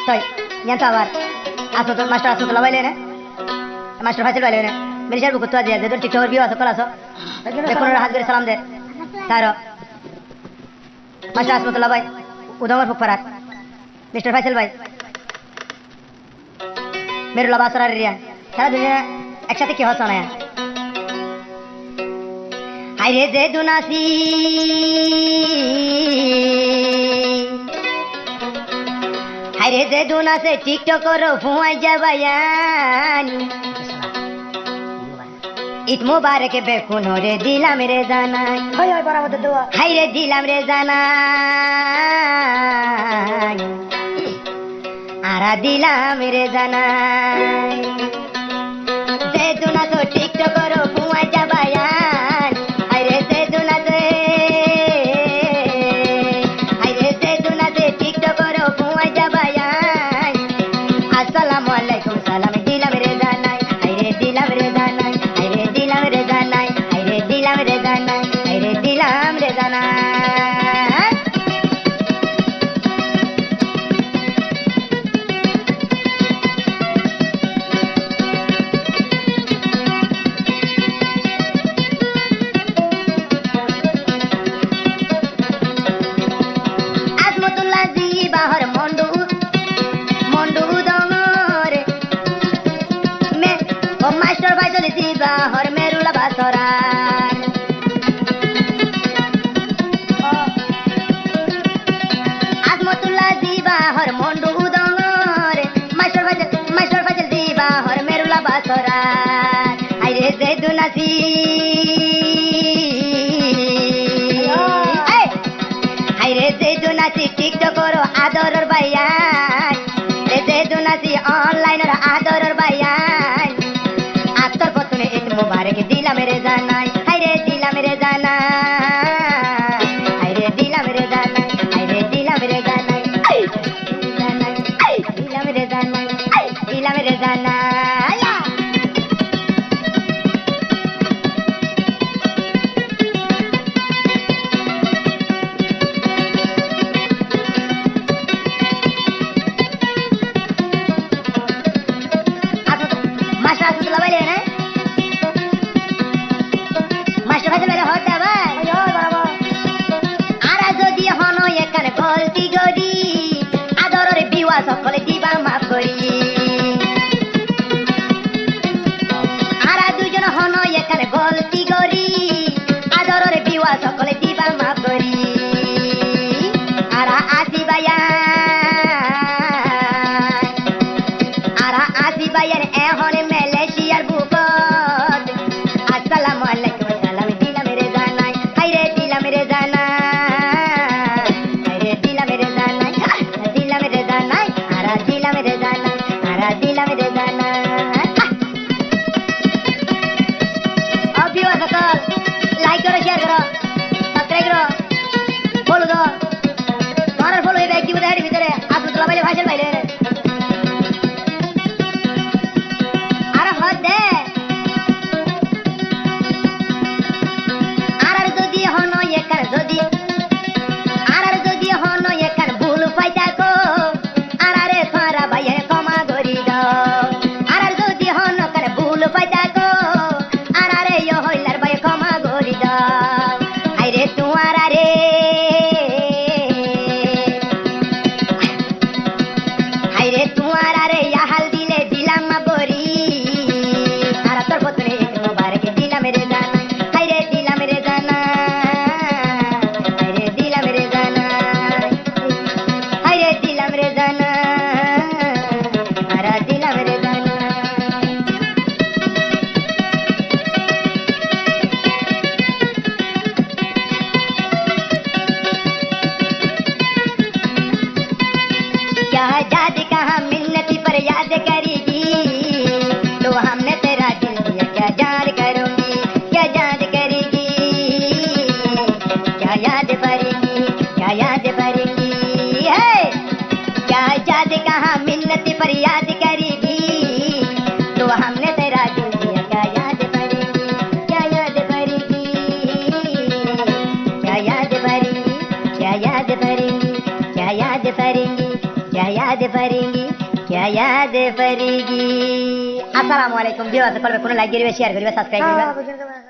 তাই জানতো আবার আসো তো মাস্টার আসো তো লাগাইলে না মাস্টার ফাইসেল বাইলে না মিলিশার বুকুত আছে যে তোর টিকটকের ভিউ আছে কল আসো দেখুন হাত করে সালাম দে তার মাস্টার আসমতুল্লাহ ভাই উদমর ফুকফারাত মিস্টার ফাইসেল ভাই মেরুল্লাহ বাসরা রিয়া সারা দুনিয়া একসাথে কি হচ্ছে না হাইরে যে দুনাসি হাইরে যে দুনাসে টিকটক করো ফুয়াই যাবায়ান ঈদ মুবারক বেকুন রে দিলাম রে জানাই হাইরে দিলাম রে জানাই আরা দিলাম রে জানাই যে দুনাসে টিকটক করো ফুয়াই যাবায়ান হাইরে যে দুনাসে টিকটক করো ফুয়াই যাবায়ান আসসালামু আলাইকুম সালাম দিলাম রে জানাই হাইরে দিলাম রে জানাই হাইরে দিলাম রে জানাই হাইরে দিলাম রে জানাই হাইরে দিলাম রে জানাই আসমতুল্লাহ জি বাহর মন্ডু মন্ডু দমর মে ও মাস্টার ভাই চলে জি বাহর মেরুলা বাসরার আসমতুল্লাহ জি বাহর মন্ডু দমর মাস্টার ভাই জি বাহর মেরুলা বাসরার আইরে যে দুনাসি হাইরে যে দুনাসি টিকটক করো আদরের ভাইয়ান রে যে দুনাসি অনলাইনের আদরের ভাইয়ান আতর পতনে ঈদ মুবারক দিলাম রে জানাই হাইরে দিলাম রে জানাই হাইরে দিলাম রে জানাই হাইরে দিলাম রে জানাই দিলাম রে জানাই দিলাম রে জানাই মাস্টার আসমতুল্লাহ ভাই না মাস্টার ভাই মেরে হতে ভাই আর যদি হনো এখানে গলতি গরি আদরের বিওয়া সকলে দিবা মাফ করি আর দুজন হনো এখানে গলতি গরি আদরের বিওয়া সকলে দিবা মাফ করি আর আসি ভাইয়া আরা আসি ভাইয়ের এখন মালয়েশিয়ার বুকত আসসালামু আলাইকুম সালাম দিলাম রে জানাই হাইরে দিলাম রে জানাই হাইরে দিলাম রে জানাই দিলাম রে জানাই আরা দিলাম রে জানাই আরা দিলাম রে জানাই অভিও সকল লাইক করো শেয়ার করো সাবস্ক্রাইব করো ফলো দাও তোমার ফলো এই ব্যাগ দিব এর ভিতরে আসমতুল্লাহ ভাই ভাষণ বাইলে याद कहाँ मिन्नती पर याद करेगी तो हमने तेरा दिल दिया क्या याद करूंगी क्या याद करेगी क्या याद भरेगी क्या याद भरेगी है क्या याद कहाँ मिन्नती पर याद करेगी तो हमने तेरा दिल दिया क्या याद भरेगी क्या याद भरेगी क्या याद भरेगी क्या याद भरेगी क्या याद भरेगी क्या याद पड़ेगी क्या याद पड़ेगी। আসসালামু আলাইকুম ভিউয়ার্স, করবে কোনো লাইক দিবে, শেয়ার করবে, সাবস্ক্রাইব করবে।